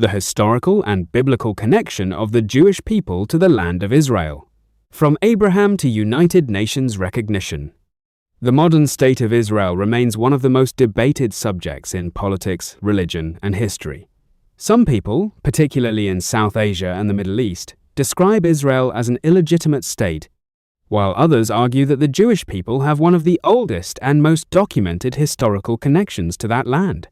the historical and biblical connection of the Jewish people to the land of Israel. From Abraham to United Nations recognition. The modern state of Israel remains one of the most debated subjects in politics, religion, and history. Some people, particularly in South Asia and the Middle East, describe Israel as an illegitimate state, while others argue that the Jewish people have one of the oldest and most documented historical connections to that land.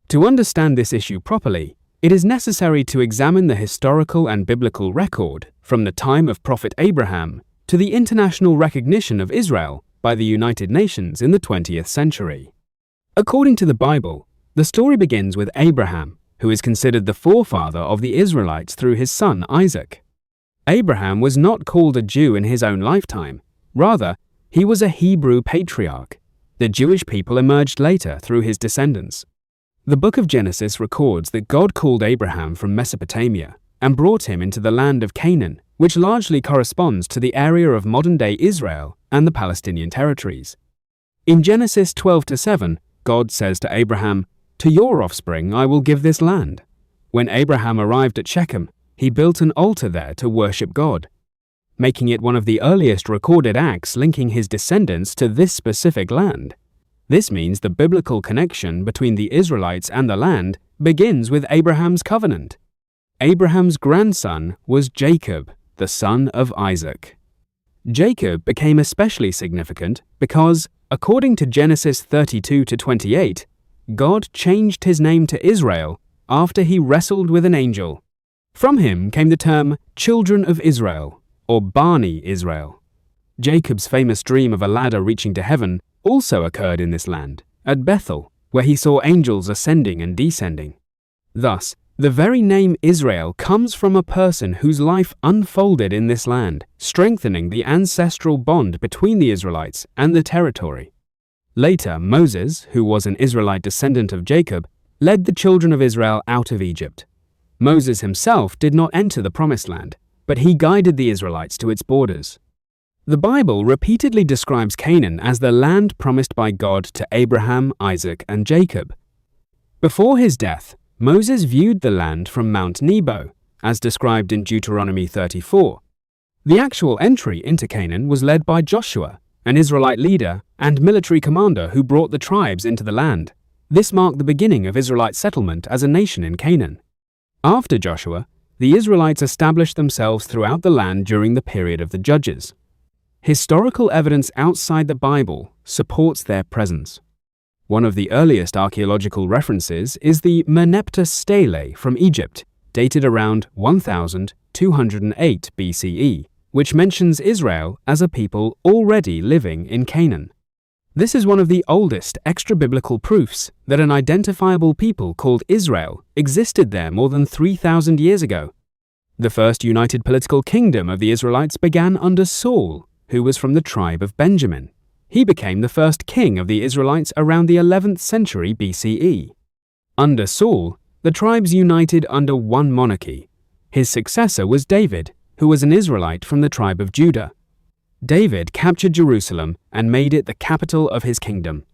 To understand this issue properly, it is necessary to examine the historical and biblical record from the time of Prophet Abraham to the international recognition of Israel by the United Nations in the 20th century. According to the Bible, the story begins with Abraham, who is considered the forefather of the Israelites through his son Isaac. Abraham was not called a Jew in his own lifetime. Rather, he was a Hebrew patriarch. The Jewish people emerged later through his descendants. The book of Genesis records that God called Abraham from Mesopotamia and brought him into the land of Canaan, which largely corresponds to the area of modern-day Israel and the Palestinian territories. In Genesis 12-7, God says to Abraham, "To your offspring I will give this land." When Abraham arrived at Shechem, he built an altar there to worship God, making it one of the earliest recorded acts linking his descendants to this specific land. This means the biblical connection between the Israelites and the land begins with Abraham's covenant. Abraham's grandson was Jacob, the son of Isaac. Jacob became especially significant because, according to Genesis 32-28, God changed his name to Israel after he wrestled with an angel. From him came the term children of Israel, or Bani Israel. Jacob's famous dream of a ladder reaching to heaven also occurred in this land, at Bethel, where he saw angels ascending and descending. Thus, the very name Israel comes from a person whose life unfolded in this land, strengthening the ancestral bond between the Israelites and the territory. Later, Moses, who was an Israelite descendant of Jacob, led the children of Israel out of Egypt. Moses himself did not enter the Promised Land, but he guided the Israelites to its borders. The Bible repeatedly describes Canaan as the land promised by God to Abraham, Isaac, and Jacob. Before his death, Moses viewed the land from Mount Nebo, as described in Deuteronomy 34. The actual entry into Canaan was led by Joshua, an Israelite leader and military commander who brought the tribes into the land. This marked the beginning of Israelite settlement as a nation in Canaan. After Joshua, the Israelites established themselves throughout the land during the period of the Judges. Historical evidence outside the Bible supports their presence. One of the earliest archaeological references is the Merneptah Stele from Egypt, dated around 1208 BCE, which mentions Israel as a people already living in Canaan. This is one of the oldest extra-biblical proofs that an identifiable people called Israel existed there more than 3,000 years ago. The first united political kingdom of the Israelites began under Saul, who was from the tribe of Benjamin. He became the first king of the Israelites around the 11th century BCE. Under Saul, the tribes united under one monarchy. His successor was David, who was an Israelite from the tribe of Judah. David captured Jerusalem and made it the capital of his kingdom.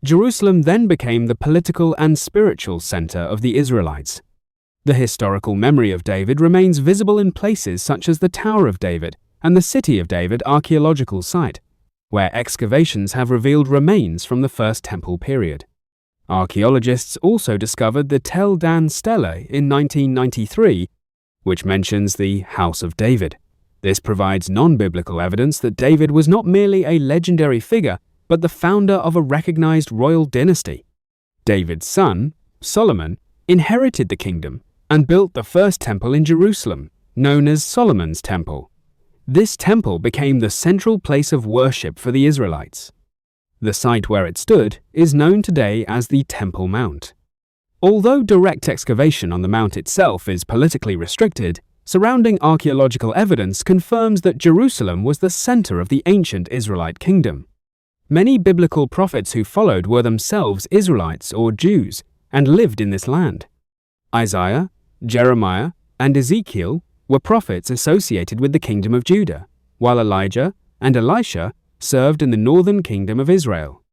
Jerusalem then became the political and spiritual center of the Israelites. The historical memory of David remains visible in places such as the Tower of David and the City of David Archaeological Site, where excavations have revealed remains from the First Temple period. Archaeologists also discovered the Tel Dan Stele in 1993, which mentions the House of David. This provides non-biblical evidence that David was not merely a legendary figure, but the founder of a recognized royal dynasty. David's son, Solomon, inherited the kingdom and built the first temple in Jerusalem, known as Solomon's Temple. This temple became the central place of worship for the Israelites. The site where it stood is known today as the Temple Mount. Although direct excavation on the mount itself is politically restricted, surrounding archaeological evidence confirms that Jerusalem was the center of the ancient Israelite kingdom. Many biblical prophets who followed were themselves Israelites or Jews and lived in this land. Isaiah, Jeremiah, and Ezekiel were prophets associated with the kingdom of Judah, while Elijah and Elisha served in the northern kingdom of Israel.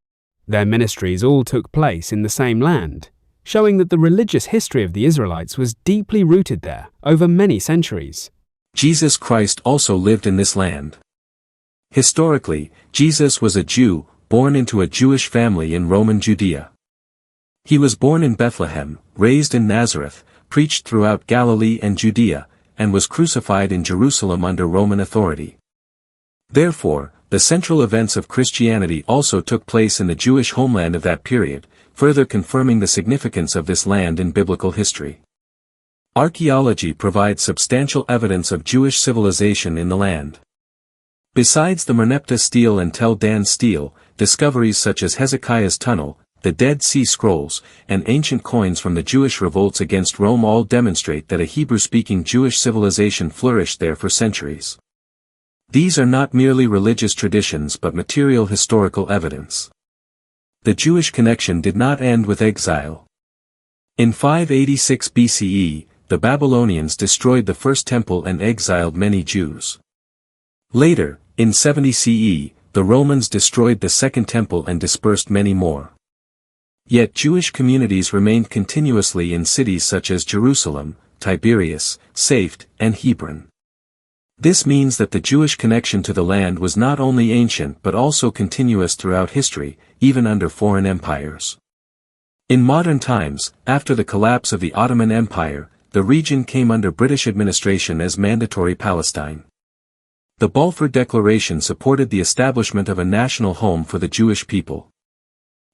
Their ministries all took place in the same land. showing that the religious history of the Israelites was deeply rooted there over many centuries. Jesus Christ also lived in this land. Historically, Jesus was a Jew, born into a Jewish family in Roman Judea. He was born in Bethlehem, raised in Nazareth, preached throughout Galilee and Judea, and was crucified in Jerusalem under Roman authority. Therefore, the central events of Christianity also took place in the Jewish homeland of that period, further confirming the significance of this land in biblical history. Archaeology provides substantial evidence of Jewish civilization in the land. Besides the Merneptah Stele and Tel Dan Stele, discoveries such as Hezekiah's Tunnel, the Dead Sea Scrolls, and ancient coins from the Jewish revolts against Rome all demonstrate that a Hebrew-speaking Jewish civilization flourished there for centuries. These are not merely religious traditions but material historical evidence. The Jewish connection did not end with exile. In 586 BCE, the Babylonians destroyed the first temple and exiled many Jews. Later, in 70 CE, the Romans destroyed the second temple and dispersed many more. Yet Jewish communities remained continuously in cities such as Jerusalem, Tiberias, Safed, and Hebron. This means that the Jewish connection to the land was not only ancient but also continuous throughout history, even under foreign empires. In modern times, after the collapse of the Ottoman Empire, the region came under British administration as Mandatory Palestine. The Balfour Declaration supported the establishment of a national home for the Jewish people.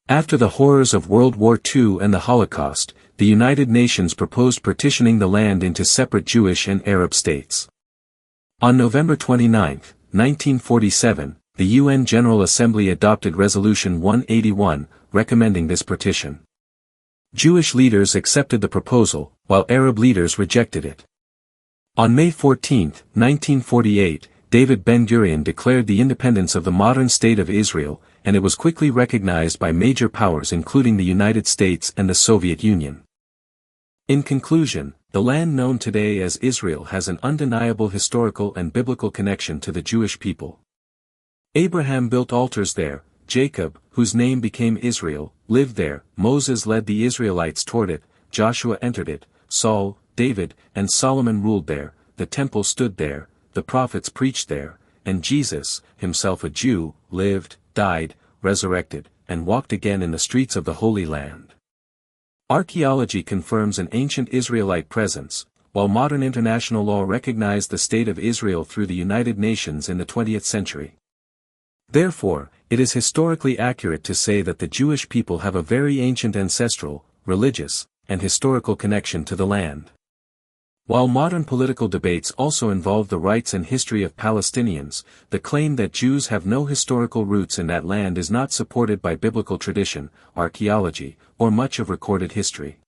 After the horrors of World War II and the Holocaust, the United Nations proposed partitioning the land into separate Jewish and Arab states. On November 29, 1947, the UN General Assembly adopted Resolution 181, recommending this partition. Jewish leaders accepted the proposal, while Arab leaders rejected it. On May 14, 1948, David Ben-Gurion declared the independence of the modern State of Israel, and it was quickly recognized by major powers including the United States and the Soviet Union. In conclusion, the land known today as Israel has an undeniable historical and biblical connection to the Jewish people. Abraham built altars there, Jacob, whose name became Israel, lived there, Moses led the Israelites toward it, Joshua entered it, Saul, David, and Solomon ruled there, the temple stood there, the prophets preached there, and Jesus, himself a Jew, lived, died, resurrected, and walked again in the streets of the Holy Land. Archaeology confirms an ancient Israelite presence, while modern international law recognized the State of Israel through the United Nations in the 20th century. Therefore, it is historically accurate to say that the Jewish people have a very ancient ancestral, religious, and historical connection to the land. While modern political debates also involve the rights and history of Palestinians, the claim that Jews have no historical roots in that land is not supported by biblical tradition, archaeology, or much of recorded history.